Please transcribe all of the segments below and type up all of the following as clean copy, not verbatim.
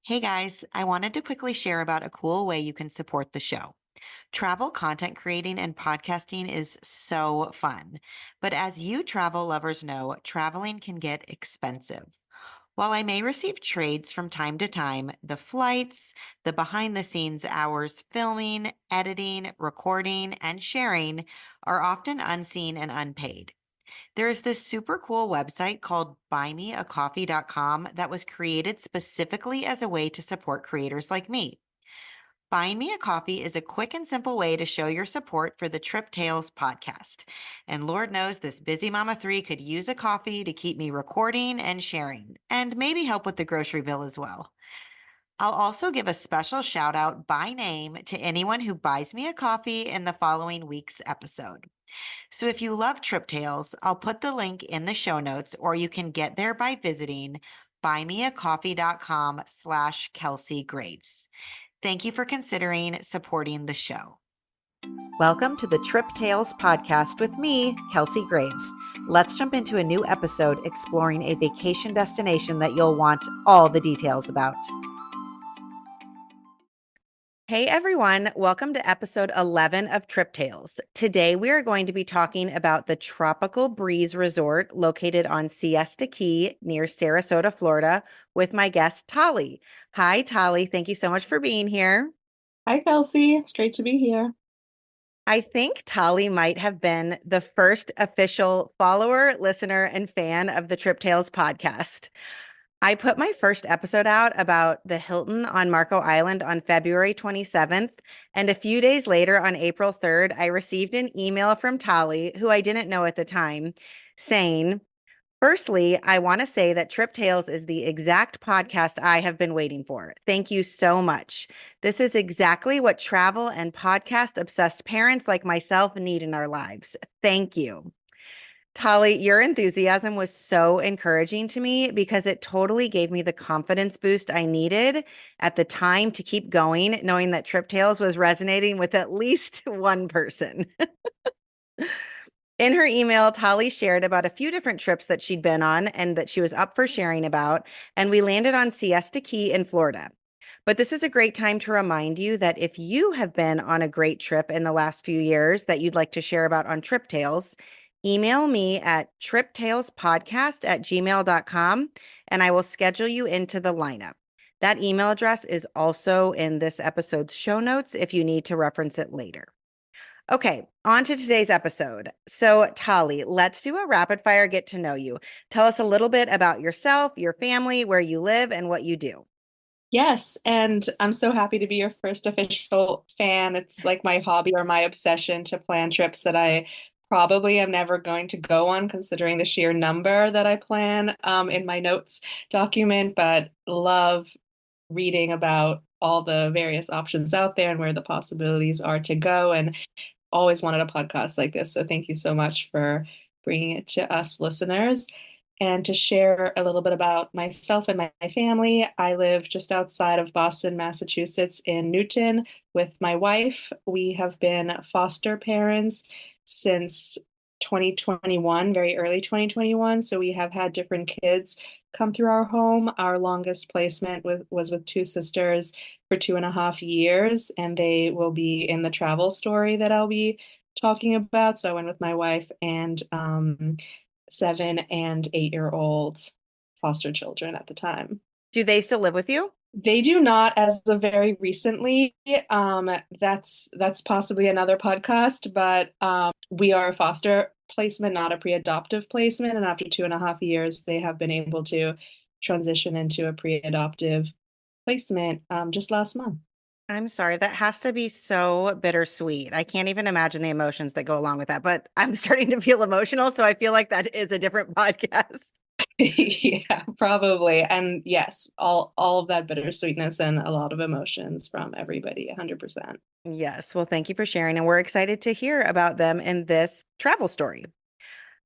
Hey guys, I wanted to quickly share about a cool way you can support the show. Travel content creating and podcasting is so fun. But as you travel lovers know, traveling can get expensive. While I may receive trades from time to time, the flights, the behind the scenes hours filming, editing, recording, and sharing are often unseen and unpaid. There is this super cool website called buymeacoffee.com that was created specifically as a way to support creators like me. Buying Me a Coffee is a quick and simple way to show your support for the Trip Tales podcast. And Lord knows this busy Mama 3 could use a coffee to keep me recording and sharing, and maybe help with the grocery bill as well. I'll also give a special shout out by name to anyone who buys me a coffee in the following week's episode. So if you love Trip Tales, I'll put the link in the show notes, or you can get there by visiting buymeacoffee.com/Kelsey Graves. Thank you for considering supporting the show. Welcome to the Trip Tales podcast with me, Kelsey Graves. Let's jump into a new episode exploring a vacation destination that you'll want all the details about. Hey everyone, welcome to episode 11 of Trip Tales. Today we are going to be talking about the Tropical Breeze Resort located on Siesta Key near Sarasota, Florida, with my guest Tali. Hi Tali, thank you so much for being here. Hi, Kelsey. It's great to be here. I think Tali might have been the first official follower, listener, and fan of the Trip Tales podcast. I put my first episode out about the Hilton on Marco Island on February 27th, and a few days later, on April 3rd, I received an email from Tali, who I didn't know at the time, saying, "Firstly, I want to say that Trip Tales is the exact podcast I have been waiting for. Thank you so much. This is exactly what travel and podcast obsessed parents like myself need in our lives. Thank you." Tali, your enthusiasm was so encouraging to me because it totally gave me the confidence boost I needed at the time to keep going, knowing that Trip Tales was resonating with at least one person. In her email, Tali shared about a few different trips that she'd been on and that she was up for sharing about, and we landed on Siesta Key in Florida. But this is a great time to remind you that if you have been on a great trip in the last few years that you'd like to share about on Trip Tales, email me at triptalespodcast@gmail.com and I will schedule you into the lineup. That email address is also in this episode's show notes if you need to reference it later. Okay, on to today's episode. So, Tali, let's do a rapid fire get to know you. Tell us a little bit about yourself, your family, where you live, and what you do. Yes, and I'm so happy to be your first official fan. It's like my hobby or my obsession to plan trips that I probably am never going to go on, considering the sheer number that I plan in my notes document, but love reading about all the various options out there and where the possibilities are to go, and always wanted a podcast like this. So thank you so much for bringing it to us listeners. And to share a little bit about myself and my family, I live just outside of Boston, Massachusetts, in Newton with my wife. We have been foster parents since 2021, very early 2021. So we have had different kids come through our home. Our longest placement was with two sisters for 2.5 years, and they will be in the travel story that I'll be talking about. So I went with my wife and 7 and 8-year-old foster children at the time. Do they still live with you? They do not as of very recently. That's possibly another podcast, but we are a foster placement, not a pre-adoptive placement. And after 2.5 years, they have been able to transition into a pre-adoptive placement just last month. I'm sorry, that has to be so bittersweet. I can't even imagine the emotions that go along with that, but I'm starting to feel emotional, so I feel like that is a different podcast. Yeah, probably. And yes, all of that bittersweetness and a lot of emotions from everybody, 100%. Yes, well, thank you for sharing, and we're excited to hear about them in this travel story.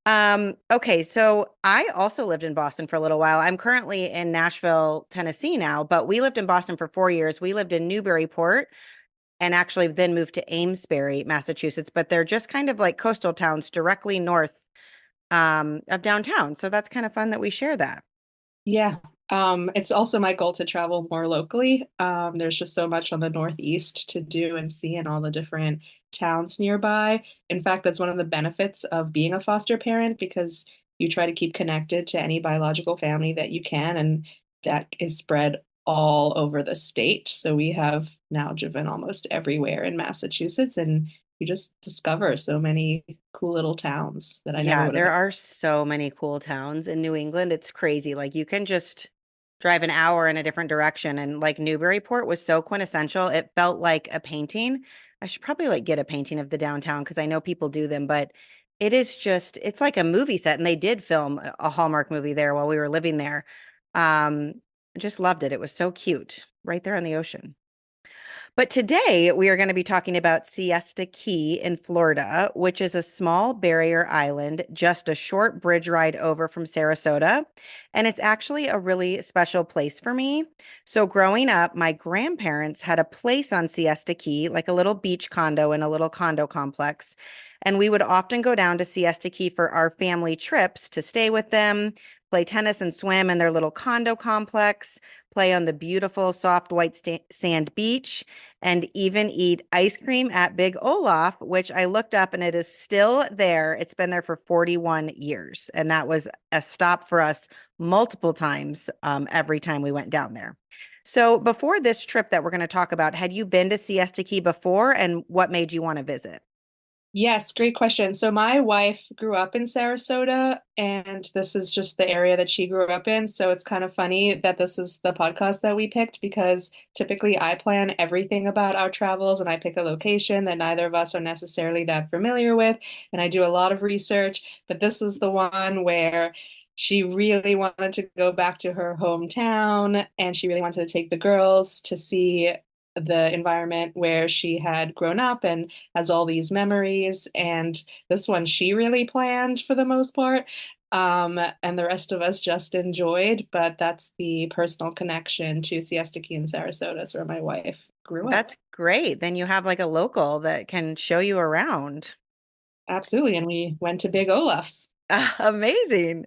Okay, so I also lived in Boston for a little while. I'm currently in Nashville, Tennessee now, but we lived in Boston for 4 years. We lived in Newburyport and actually then moved to Amesbury, Massachusetts, but they're just kind of like coastal towns directly north of downtown. So that's kind of fun that we share that. Yeah, It's also my goal to travel more locally. There's just so much on the Northeast to do and see in all the different towns nearby. In fact, that's one of the benefits of being a foster parent because you try to keep connected to any biological family that you can, and that is spread all over the state. So we have now driven almost everywhere in Massachusetts, and you just discover so many cool little towns that I never Yeah, would have. there are so many cool towns in New England. It's crazy. Like you can just drive an hour in a different direction. And like Newburyport was so quintessential. It felt like a painting. I should probably like get a painting of the downtown because I know people do them, but it is just, it's like a movie set. And they did film a Hallmark movie there while we were living there. Um, just loved it. It was so cute right there on the ocean. But today we are going to be talking about Siesta Key in Florida, which is a small barrier island just a short bridge ride over from Sarasota. And it's actually a really special place for me. So, growing up, my grandparents had a place on Siesta Key, like a little beach condo in a little condo complex. And we would often go down to Siesta Key for our family trips to stay with them, play tennis and swim in their little condo complex, play on the beautiful soft white sand beach, and even eat ice cream at Big Olaf, which I looked up and it is still there. It's been there for 41 years. And that was a stop for us multiple times every time we went down there. So before this trip that we're going to talk about, had you been to Siesta Key before and what made you want to visit? Yes, great question. So my wife grew up in Sarasota, and this is just the area that she grew up in. So it's kind of funny that this is the podcast that we picked because typically I plan everything about our travels and I pick a location that neither of us are necessarily that familiar with, and I do a lot of research. But this was the one where she really wanted to go back to her hometown and she really wanted to take the girls to see the environment where she had grown up and has all these memories. And this one she really planned for the most part. And the rest of us just enjoyed, but that's the personal connection to Siesta Key in Sarasota. It's where my wife grew up. That's great. Then you have like a local that can show you around. Absolutely. And we went to Big Olaf's. Amazing.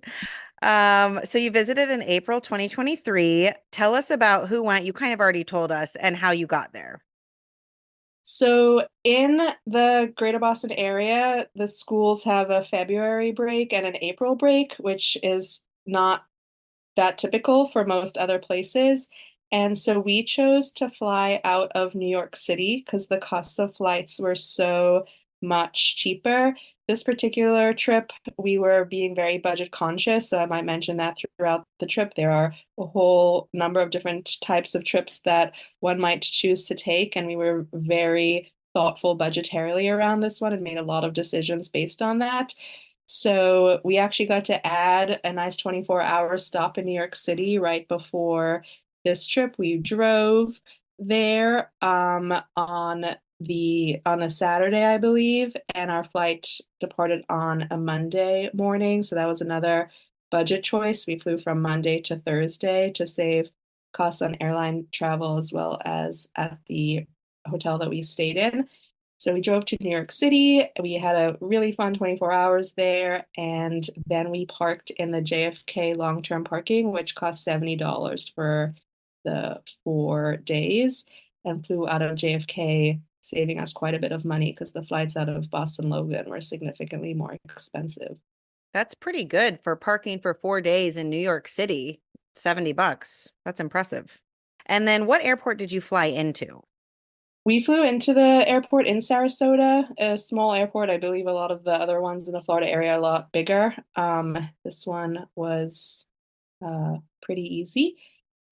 So you visited in April 2023. Tell us about who went. You kind of already told us and how you got there. So in the Greater Boston area, the schools have a February break and an April break, which is not that typical for most other places. And so we chose to fly out of New York City because the cost of flights were so much cheaper. This particular trip, we were being very budget conscious. So I might mention that throughout the trip, there are a whole number of different types of trips that one might choose to take. And we were very thoughtful budgetarily around this one and made a lot of decisions based on that. So we actually got to add a nice 24-hour stop in New York City right before this trip. We drove there on a Saturday, I believe, and our flight departed on a Monday morning. So that was another budget choice. We flew from Monday to Thursday to save costs on airline travel as well as at the hotel that we stayed in. So we drove to New York City. We had a really fun 24 hours there. And then we parked in the JFK long-term parking, which cost $70 for the 4 days, and flew out of JFK, saving us quite a bit of money because the flights out of Boston Logan were significantly more expensive. That's pretty good for parking for 4 days in New York City. $70. That's impressive. And then what airport did you fly into? We flew into the airport in Sarasota, a small airport. I believe a lot of the other ones in the Florida area are a lot bigger. This one was pretty easy.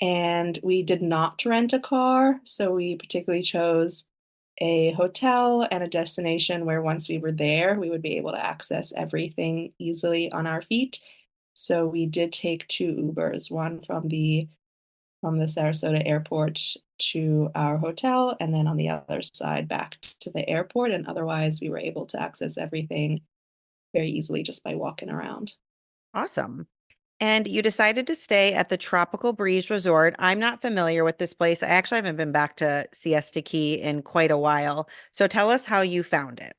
And we did not rent a car, so we particularly chose a hotel and a destination where once we were there, we would be able to access everything easily on our feet. So we did take two Ubers, one from the Sarasota airport to our hotel, and then on the other side back to the airport. And otherwise, we were able to access everything very easily just by walking around. Awesome. And you decided to stay at the Tropical Breeze Resort. I'm not familiar with this place. I actually haven't been back to Siesta Key in quite a while. So tell us how you found it.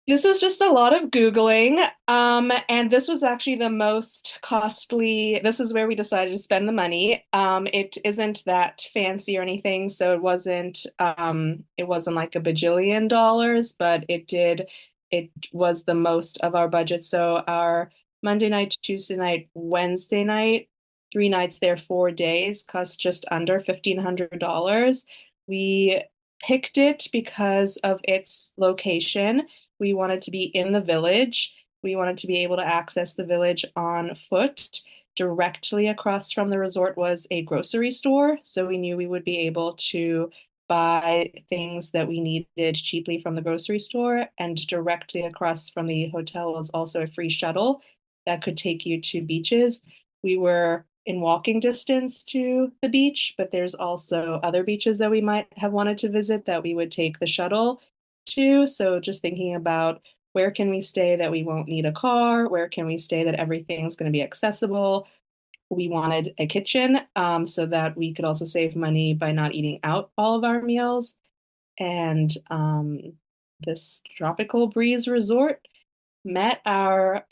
This was just a lot of Googling. And this was actually the most costly. This is where we decided to spend the money. It isn't that fancy or anything, so it wasn't like a bajillion dollars, but it was the most of our budget. So our Monday night, Tuesday night, Wednesday night, 3 nights there, 4 days, cost just under $1,500. We picked it because of its location. We wanted to be in the village. We wanted to be able to access the village on foot. Directly across from the resort was a grocery store, so we knew we would be able to buy things that we needed cheaply from the grocery store. And directly across from the hotel was also a free shuttle that could take you to beaches. We were in walking distance to the beach, but there's also other beaches that we might have wanted to visit that we would take the shuttle to. So just thinking about where can we stay that we won't need a car? Where can we stay that everything's going to be accessible? We wanted a kitchen, so that we could also save money by not eating out all of our meals. And this tropical breeze resort met our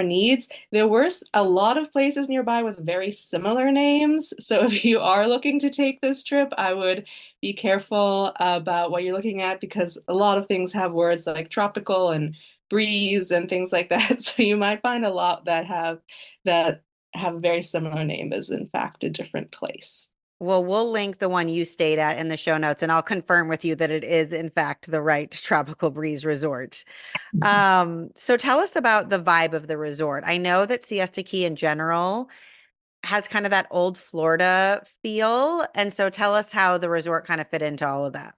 needs. There were a lot of places nearby with very similar names. So if you are looking to take this trip, I would be careful about what you're looking at because a lot of things have words like tropical and breeze and things like that. So you might find a lot that have a very similar name as in fact a different place. Well, we'll link the one you stayed at in the show notes, and I'll confirm with you that it is, in fact, the right tropical breeze resort. So tell us about the vibe of the resort. I know that Siesta Key in general has kind of that old Florida feel. And so tell us how the resort kind of fit into all of that.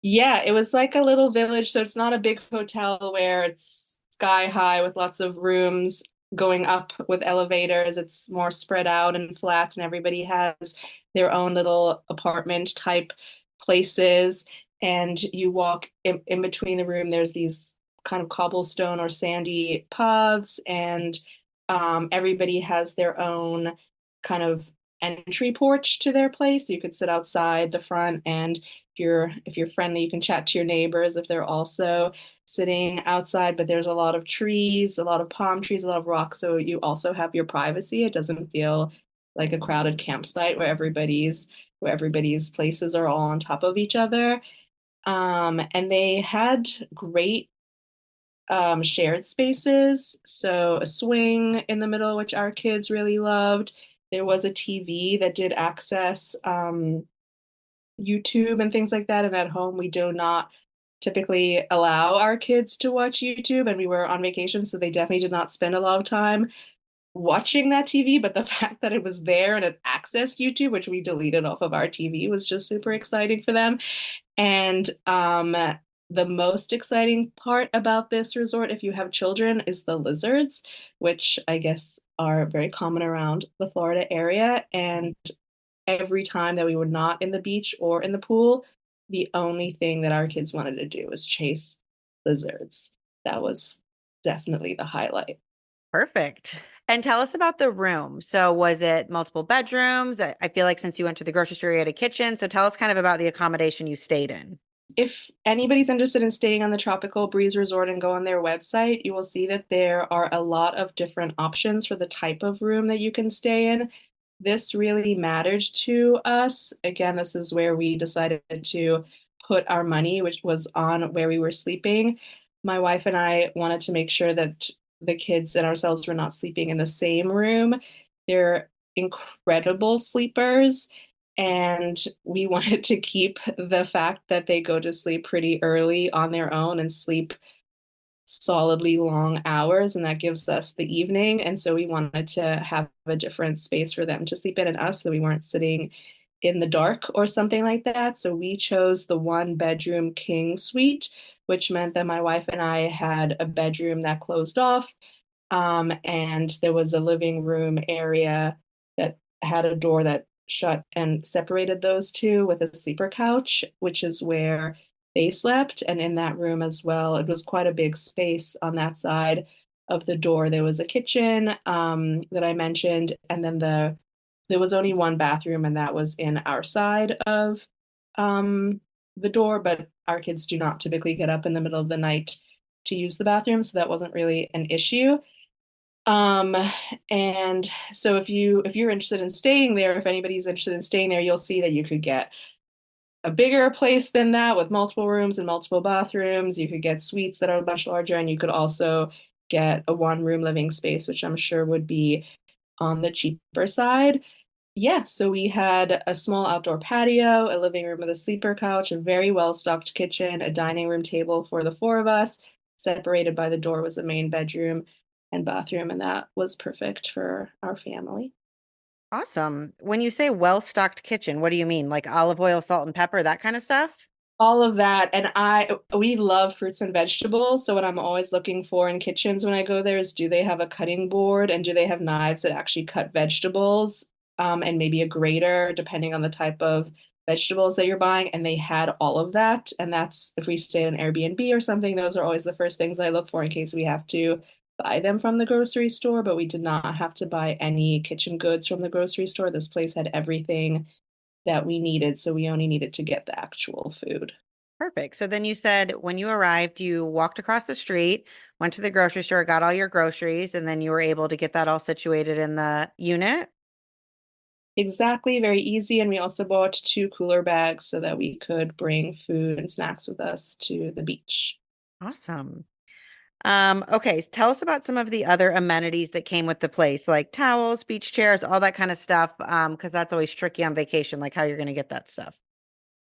Yeah, it was like a little village, so it's not a big hotel where it's sky high with lots of rooms going up with elevators. It's more spread out and flat, and everybody has their own little apartment type places. And you walk in between the room, there's these kind of cobblestone or sandy paths, and everybody has their own kind of entry porch to their place. You could sit outside the front, and if you're friendly, you can chat to your neighbors if they're also sitting outside. But there's a lot of trees, a lot of palm trees, a lot of rocks, so you also have your privacy. It doesn't feel like a crowded campsite where everybody's places are all on top of each other. And they had great shared spaces. So a swing in the middle, which our kids really loved. There was a TV that did access YouTube and things like that. And at home, we do not typically allow our kids to watch YouTube. And we were on vacation, so they definitely did not spend a lot of time watching that TV. But the fact that it was there and it accessed YouTube, which we deleted off of our TV, was just super exciting for them. And the most exciting part about this resort, if you have children, is the lizards, which I guess are very common around the Florida area. And every time that we were not in the beach or in the pool, the only thing that our kids wanted to do was chase lizards. That was definitely the highlight. Perfect. And tell us about the room. So was it multiple bedrooms? I feel like since you went to the grocery store, you had a kitchen. So tell us kind of about the accommodation you stayed in. If anybody's interested in staying on the Tropical Breeze Resort and go on their website, you will see that there are a lot of different options for the type of room that you can stay in. This really mattered to us. Again, this is where we decided to put our money, which was on where we were sleeping. My wife and I wanted to make sure that the kids and ourselves were not sleeping in the same room. They're incredible sleepers, and we wanted to keep the fact that they go to sleep pretty early on their own and sleep solidly long hours, and that gives us the evening. And so we wanted to have a different space for them to sleep in and us, so we weren't sitting in the dark or something like that. So we chose the one bedroom king suite, which meant that my wife and I had a bedroom that closed off, and there was a living room area that had a door that shut and separated those two with a sleeper couch, which is where they slept. And in that room as well, it was quite a big space on that side of the door. There was a kitchen that I mentioned, and then there was only one bathroom, and that was in our side of um, the door. But our kids do not typically get up in the middle of the night to use the bathroom, so that wasn't really an issue. Um, and so if you're interested in staying there, if anybody's interested in staying there, you'll see that you could get a bigger place than that with multiple rooms and multiple bathrooms. You could get suites that are much larger, and you could also get a one-room living space, which I'm sure would be on the cheaper side. Yeah, so we had a small outdoor patio, a living room with a sleeper couch, a very well-stocked kitchen, a dining room table for the four of us. Separated by the door was a main bedroom and bathroom, and that was perfect for our family. Awesome. When you say well-stocked kitchen, what do you mean? Like olive oil, salt, and pepper, that kind of stuff? All of that. And we love fruits and vegetables. So what I'm always looking for in kitchens when I go there is, do they have a cutting board and do they have knives that actually cut vegetables? And maybe a grater, depending on the type of vegetables that you're buying. And they had all of that. And that's, if we stay at an Airbnb or something, those are always the first things I look for in case we have to buy them from the grocery store. But we did not have to buy any kitchen goods from the grocery store. This place had everything that we needed, so we only needed to get the actual food. Perfect. So then you said when you arrived, you walked across the street, went to the grocery store, got all your groceries, and then you were able to get that all situated in the unit. Exactly, very easy. And we also bought two cooler bags so that we could bring food and snacks with us to the beach. Awesome. Okay, tell us about some of the other amenities that came with the place, like towels, beach chairs, all that kind of stuff. Because that's always tricky on vacation, like how you're going to get that stuff.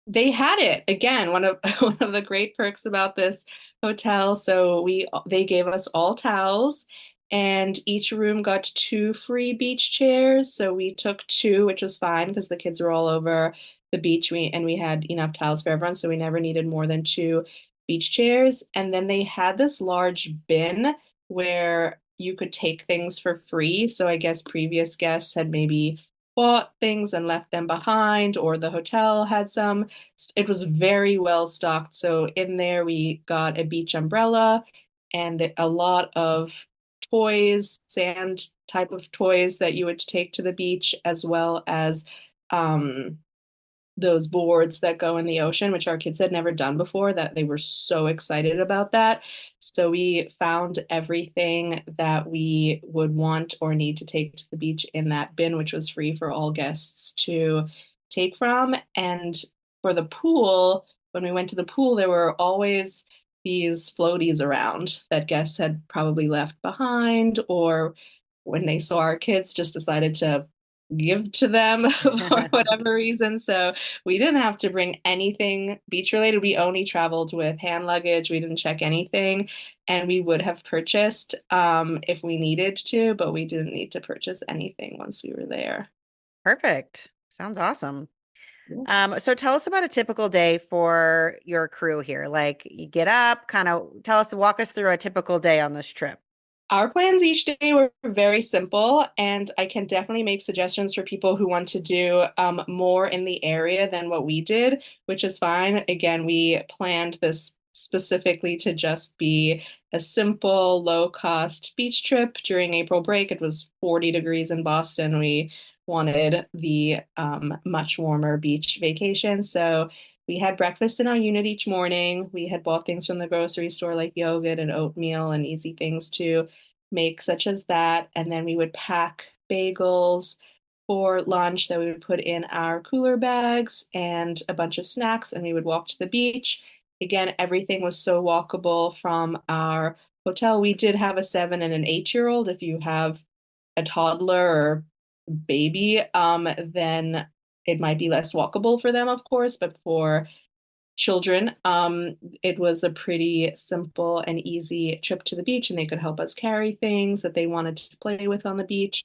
They had it again. One of one of the great perks about this hotel. So they gave us all towels, and each room got two free beach chairs. So we took two, which was fine because the kids were all over the beach. We had enough towels for everyone, so we never needed more than two beach chairs. And then they had this large bin where you could take things for free. So I guess previous guests had maybe bought things and left them behind, or the hotel had some. It was very well stocked. So in there, we got a beach umbrella and a lot of toys, sand type of toys that you would take to the beach, as well as um, those boards that go in the ocean, which our kids had never done before, that they were so excited about that. So we found everything that we would want or need to take to the beach in that bin, which was free for all guests to take from. And for the pool, when we went to the pool, there were always these floaties around that guests had probably left behind, or when they saw our kids, just decided to give to them for whatever reason. So we didn't have to bring anything beach related. We only traveled with hand luggage. We didn't check anything. And we would have purchased if we needed to, but we didn't need to purchase anything once we were there. Perfect. Sounds awesome. So tell us about a typical day for your crew here. Like you get up, kind of walk us through a typical day on this trip. Our plans each day were very simple, and I can definitely make suggestions for people who want to do more in the area than what we did, which is fine. Again, we planned this specifically to just be a simple, low-cost beach trip during April break. It was 40 degrees in Boston. We wanted the much warmer beach vacation. So we had breakfast in our unit each morning. We had bought things from the grocery store like yogurt and oatmeal and easy things to make, such as that. And then we would pack bagels for lunch that we would put in our cooler bags and a bunch of snacks, and we would walk to the beach. Again, everything was so walkable from our hotel. We did have a 7 and an 8-year-old. If you have a toddler or baby, then it might be less walkable for them, of course, but for children, it was a pretty simple and easy trip to the beach, and they could help us carry things that they wanted to play with on the beach.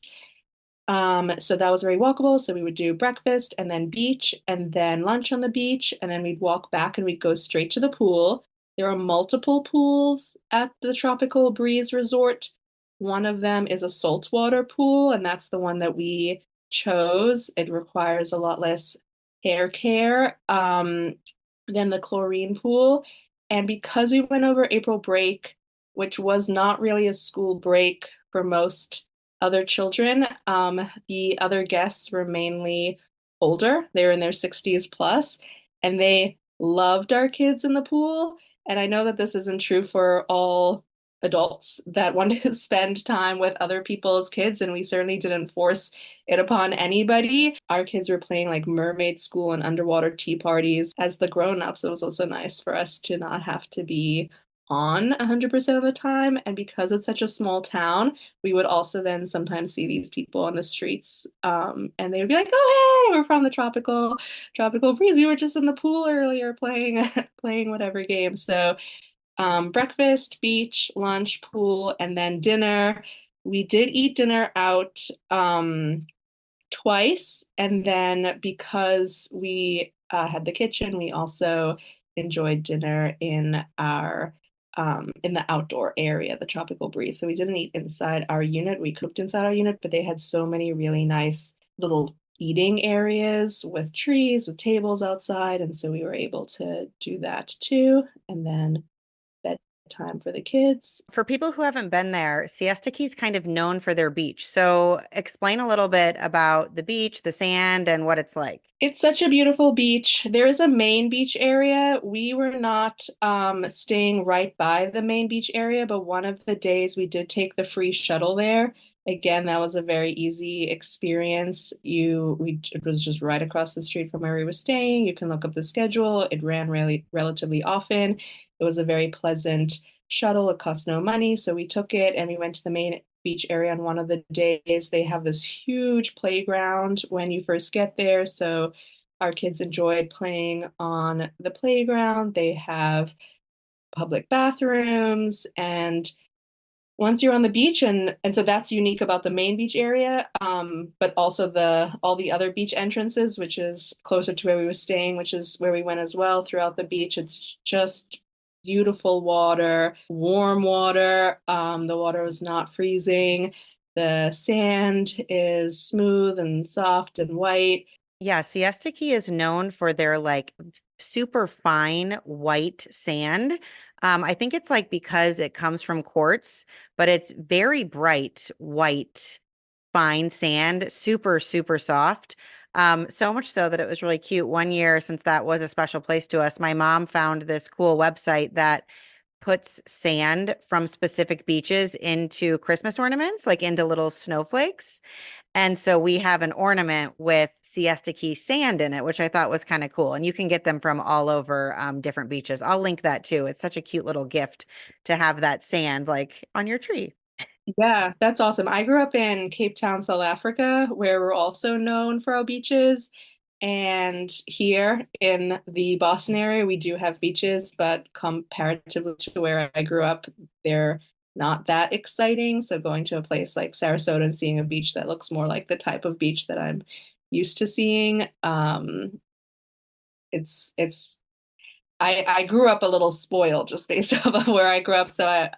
So that was very walkable. So we would do breakfast and then beach and then lunch on the beach, and then we'd walk back and we'd go straight to the pool. There are multiple pools at the Tropical Breeze Resort. One of them is a saltwater pool, and that's the one that we chose. It requires a lot less hair care than the chlorine pool. And because we went over April break, which was not really a school break for most other children, the other guests were mainly older. They were in their 60s plus, and they loved our kids in the pool. And I know that this isn't true for all adults that want to spend time with other people's kids, and we certainly didn't force it upon anybody. Our kids were playing like mermaid school and underwater tea parties as the grown-ups. It was also nice for us to not have to be on 100% of the time. And because it's such a small town, we would also then sometimes see these people on the streets. And they would be like, "Oh, hey, we're from the tropical breeze. We were just in the pool earlier playing playing whatever game." So breakfast, beach, lunch, pool, and then dinner. We did eat dinner out twice, and then because we had the kitchen, we also enjoyed dinner in the outdoor area, the tropical breeze. So we didn't eat inside our unit. We cooked inside our unit, but they had so many really nice little eating areas with trees, with tables outside, and so we were able to do that too. And then bedtime for the kids. For people who haven't been there, Siesta Key is kind of known for their beach. So explain a little bit about the beach, the sand, and what it's like. It's such a beautiful beach. There is a main beach area. We were not staying right by the main beach area, but one of the days we did take the free shuttle there. Again, that was a very easy experience. It was just right across the street from where we were staying. You can look up the schedule. It ran really relatively often. It was a very pleasant shuttle. It cost no money, so we took it and we went to the main beach area on one of the days. They have this huge playground when you first get there, so our kids enjoyed playing on the playground. They have public bathrooms, and once you're on the beach, and so that's unique about the main beach area, but also the all the other beach entrances, which is closer to where we were staying, which is where we went as well throughout the beach. It's just beautiful water, warm water. The water was not freezing. The sand is smooth and soft and white. Yeah, Siesta Key is known for their like super fine white sand. I think it's like because it comes from quartz, but it's very bright white, fine sand, super, super soft. So much so that it was really cute. One year, since that was a special place to us, my mom found this cool website that puts sand from specific beaches into Christmas ornaments, like into little snowflakes. And so we have an ornament with Siesta Key sand in it, which I thought was kind of cool. And you can get them from all over different beaches. I'll link that too. It's such a cute little gift to have that sand like on your tree. Yeah, that's awesome. I grew up in Cape Town, South Africa, where we're also known for our beaches. And here in the Boston area, we do have beaches, but comparatively to where I grew up, they're not that exciting. So going to a place like Sarasota and seeing a beach that looks more like the type of beach that I'm used to seeing, it's I grew up a little spoiled just based off of where I grew up. So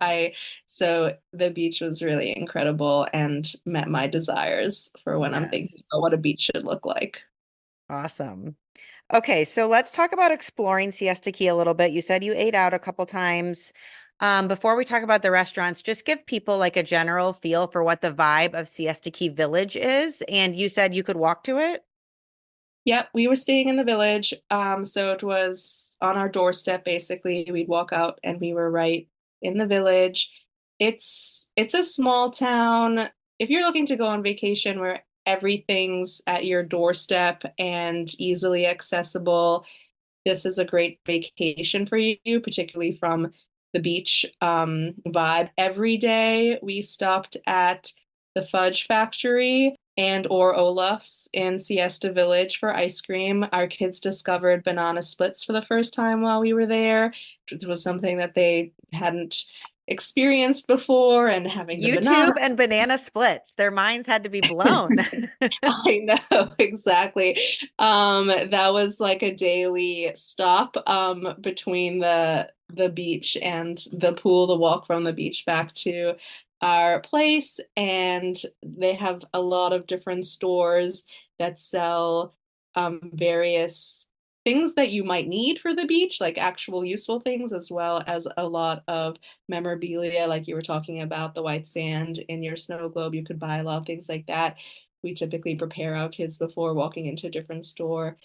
so the beach was really incredible and met my desires for when I'm thinking Yes. about what a beach should look like. Awesome. Okay, so let's talk about exploring Siesta Key a little bit. You said you ate out a couple times. Before we talk about the restaurants, just give people like a general feel for what the vibe of Siesta Key Village is. And you said you could walk to it? Yep, we were staying in the village. So it was on our doorstep basically. We'd walk out and we were right in the village. It's a small town. If you're looking to go on vacation where everything's at your doorstep and easily accessible, this is a great vacation for you, particularly from the beach vibe. Every day we stopped at the Fudge Factory and or Olaf's in Siesta Village for ice cream. Our kids discovered banana splits for the first time while we were there. It was something that they hadn't experienced before, and having the banana. YouTube and banana splits. Their minds had to be blown. I know, exactly. That was like a daily stop between the beach and the pool, the walk from the beach back to our place. And they have a lot of different stores that sell various things that you might need for the beach, like actual useful things, as well as a lot of memorabilia, like you were talking about the white sand in your snow globe. You could buy a lot of things like that. We typically prepare our kids before walking into a different store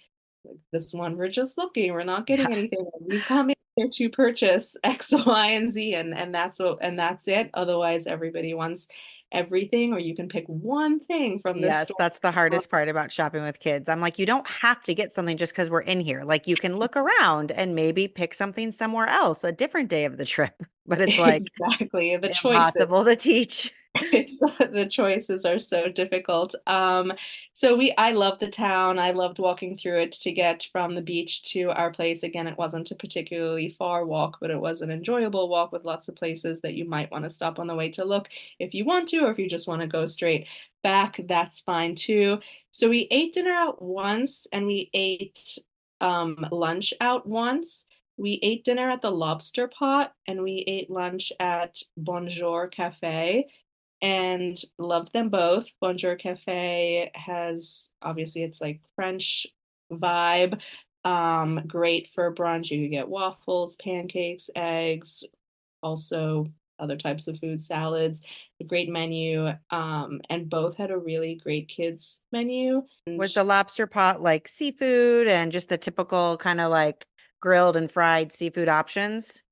Like, this one, we're just looking, we're not getting anything. We've come in here to purchase X, Y, and Z, and that's it. Otherwise, everybody wants everything, or you can pick one thing from this Yes, store. that's the hardest part about shopping with kids. I'm like, you don't have to get something just because we're in here. Like, you can look around and maybe pick something somewhere else, a different day of the trip. But it's like Exactly, the choices. impossible to teach. It's the choices are so difficult. So I loved the town. I loved walking through it to get from the beach to our place. Again, it wasn't a particularly far walk, but it was an enjoyable walk with lots of places that you might want to stop on the way to look if you want to, or if you just want to go straight back, that's fine too. So we ate dinner out once and we ate lunch out once. We ate dinner at the Lobster Pot and we ate lunch at Bonjour Cafe and loved them both. Bonjour Cafe has obviously it's like French vibe. Great for brunch. You could get waffles, pancakes, eggs, also other types of food, salads, a great menu. And both had a really great kids menu. And Was the lobster pot like seafood and just the typical kind of like grilled and fried seafood options?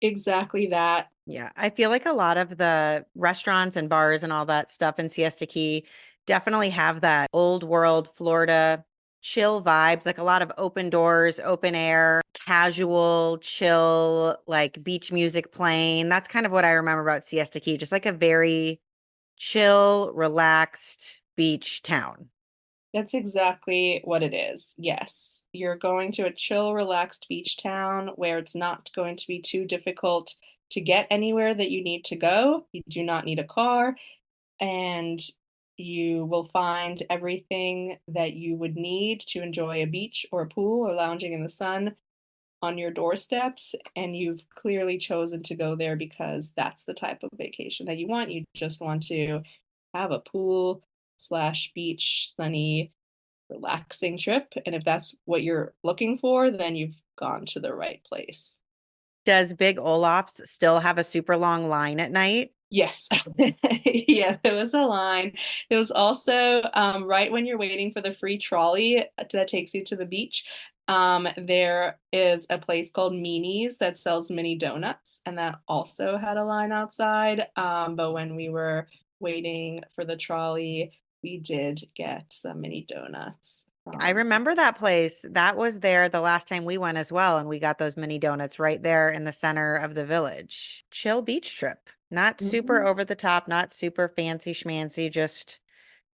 exactly that. Yeah, I feel like a lot of the restaurants and bars and all that stuff in Siesta Key definitely have that old world Florida chill vibes, like a lot of open doors, open air, casual, chill, like beach music playing. That's kind of what I remember about Siesta Key, just like a very chill, relaxed beach town. That's exactly what it is. Yes. You're going to a chill, relaxed beach town where it's not going to be too difficult to get anywhere that you need to go. You do not need a car, and you will find everything that you would need to enjoy a beach or a pool or lounging in the sun on your doorsteps. And you've clearly chosen to go there because that's the type of vacation that you want. You just want to have a pool slash beach, sunny, relaxing trip. And if that's what you're looking for, then you've gone to the right place. Does Big Olaf's still have a super long line at night? Yes. Yeah, there was a line. It was also right when you're waiting for the free trolley that takes you to the beach. There is a place called Meanies that sells mini donuts, and that also had a line outside. But when we were waiting for the trolley, we did get some mini donuts I from. remember that place. That was there the last time we went as well, and we got those mini donuts right there in the center of the village. Chill beach trip. Not super Mhm. over the top, not super fancy schmancy, just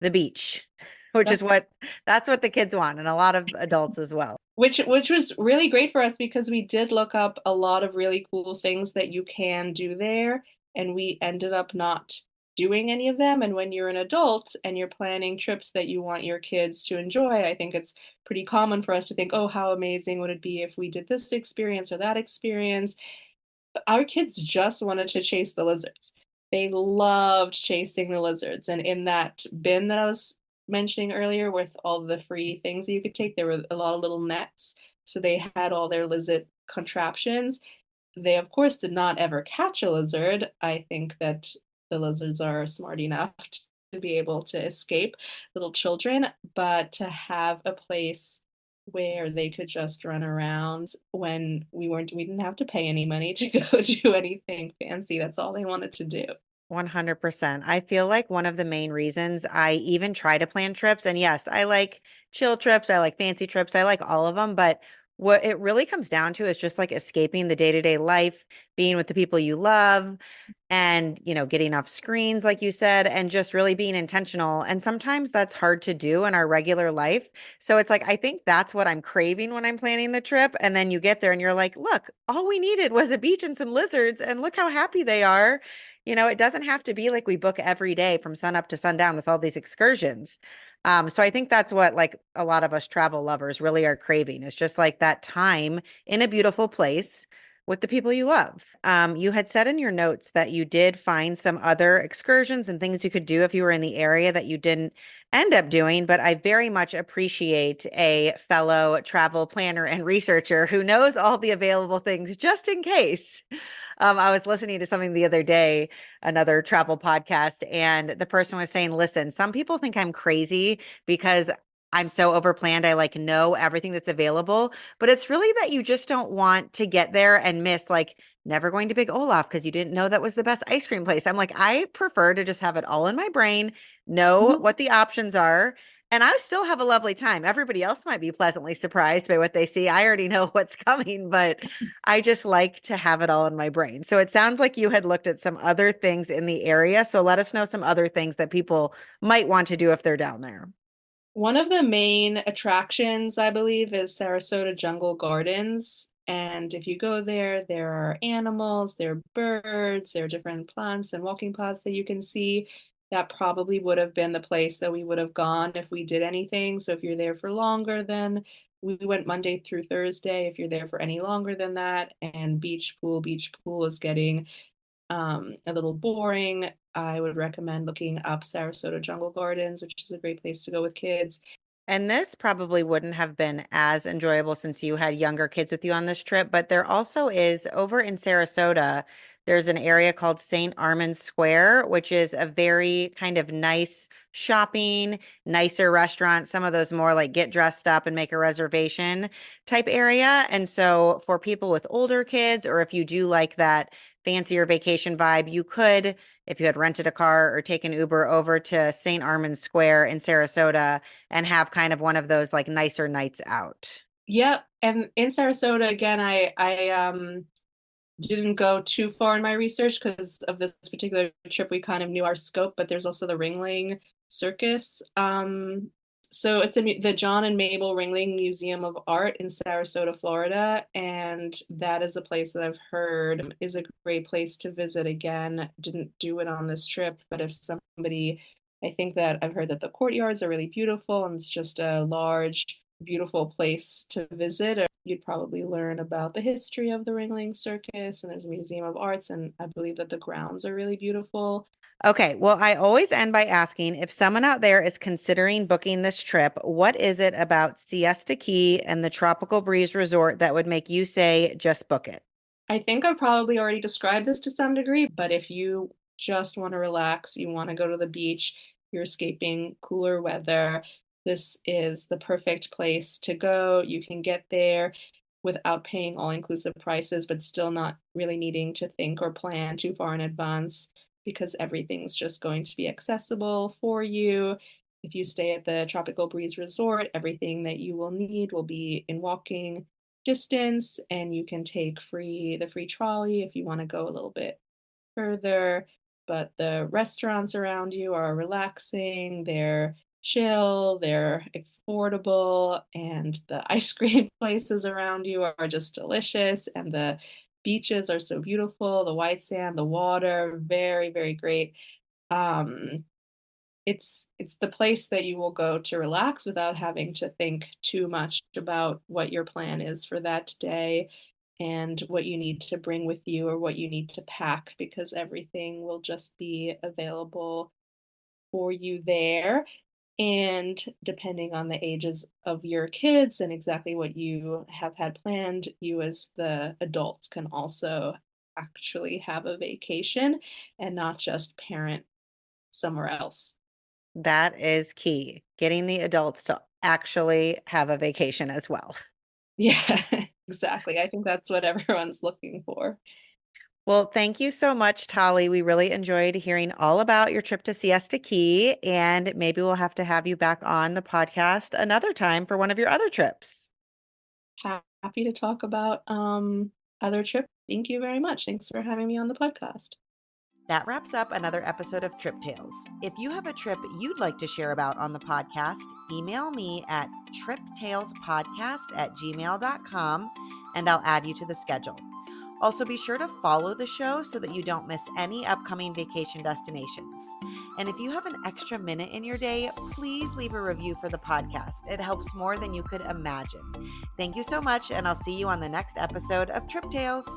the beach, which is That's that's what the kids want, and a lot of adults as well. which was really great for us because we did look up a lot of really cool things that you can do there, and we ended up not doing any of them. And when you're an adult and you're planning trips that you want your kids to enjoy, I think it's pretty common for us to think, oh, how amazing would it be if we did this experience or that experience. Our kids just wanted to chase the lizards. They loved chasing the lizards. And in that bin that I was mentioning earlier, with all the free things that you could take, there were a lot of little nets. So they had all their lizard contraptions. They, of course, did not ever catch a lizard. I think that the lizards are smart enough to be able to escape little children, but to have a place where they could just run around when we didn't have to pay any money to go do anything fancy. That's all they wanted to do. 100%. I feel like one of the main reasons I even try to plan trips, and yes, I like chill trips, I like fancy trips, I like all of them, but what it really comes down to is just like escaping the day-to-day life, being with the people you love, and, getting off screens, like you said, and just really being intentional. And sometimes that's hard to do in our regular life. So it's like, I think that's what I'm craving when I'm planning the trip. And then you get there and you're like, look, all we needed was a beach and some lizards, and look how happy they are. It doesn't have to be like we book every day from sun up to sundown with all these excursions. So I think that's what like a lot of us travel lovers really are craving. Is just like that time in a beautiful place with the people you love. You had said in your notes that you did find some other excursions and things you could do if you were in the area that you didn't end up doing, but I very much appreciate a fellow travel planner and researcher who knows all the available things just in case. I was listening to something the other day, another travel podcast, and the person was saying, listen, some people think I'm crazy because I'm so overplanned. I like know everything that's available, but it's really that you just don't want to get there and miss like never going to Big Olaf because you didn't know that was the best ice cream place. I'm like, I prefer to just have it all in my brain, know Mhm. what the options are, and I still have a lovely time. Everybody else might be pleasantly surprised by what they see. I already know what's coming, but I just like to have it all in my brain. So it sounds like you had looked at some other things in the area. So let us know some other things that people might want to do if they're down there. One of the main attractions, I believe, is Sarasota Jungle Gardens. And if you go there, there are animals, there are birds, there are different plants and walking paths that you can see. That probably would have been the place that we would have gone if we did anything. So if you're there for longer than we went Monday through Thursday, if you're there for any longer than that, and beach pool is getting a little boring, I would recommend looking up Sarasota Jungle Gardens, which is a great place to go with kids. And this probably wouldn't have been as enjoyable since you had younger kids with you on this trip, but there also is over in Sarasota, there's an area called St. Armand's Square, which is a very kind of nice shopping, nicer restaurant, some of those more like get dressed up and make a reservation type area. And so for people with older kids, or if you do like that fancier vacation vibe, you could, if you had rented a car or taken Uber over to St. Armand's Square in Sarasota and have kind of one of those like nicer nights out. Yep. And in Sarasota, again, I didn't go too far in my research because of this particular trip. We kind of knew our scope, but there's also the Ringling Circus. So it's the John and Mabel Ringling Museum of Art in Sarasota, Florida, and that is a place that I've heard is a great place to visit. Again, didn't do it on this trip, but if somebody, I think that I've heard that the courtyards are really beautiful and it's just a large, beautiful place to visit. You'd probably learn about the history of the Ringling Circus, and there's a Museum of Arts, and I believe that the grounds are really beautiful. Okay, well, I always end by asking if someone out there is considering booking this trip, what is it about Siesta Key and the Tropical Breeze Resort that would make you say, just book it? I think I've probably already described this to some degree, but if you just want to relax, you want to go to the beach, you're escaping cooler weather, this is the perfect place to go. You can get there without paying all-inclusive prices, but still not really needing to think or plan too far in advance because everything's just going to be accessible for you. If you stay at the Tropical Breeze Resort, everything that you will need will be in walking distance, and you can take the free trolley if you want to go a little bit further. But the restaurants around you are relaxing, they're chill, they're affordable, and the ice cream places around you are just delicious, and the beaches are so beautiful, the white sand, the water, very, very great. um it's the place that you will go to relax without having to think too much about what your plan is for that day and what you need to bring with you or what you need to pack, because everything will just be available for you there. And depending on the ages of your kids and exactly what you have had planned, you as the adults can also actually have a vacation and not just parent somewhere else. That is key, getting the adults to actually have a vacation as well. Yeah, exactly. I think that's what everyone's looking for. Well, thank you so much, Tali. We really enjoyed hearing all about your trip to Siesta Key, and maybe we'll have to have you back on the podcast another time for one of your other trips. Happy to talk about other trips. Thank you very much. Thanks for having me on the podcast. That wraps up another episode of Trip Tales. If you have a trip you'd like to share about on the podcast, email me at triptalespodcast@gmail.com and I'll add you to the schedule. Also, be sure to follow the show so that you don't miss any upcoming vacation destinations. And if you have an extra minute in your day, please leave a review for the podcast. It helps more than you could imagine. Thank you so much, and I'll see you on the next episode of Trip Tales.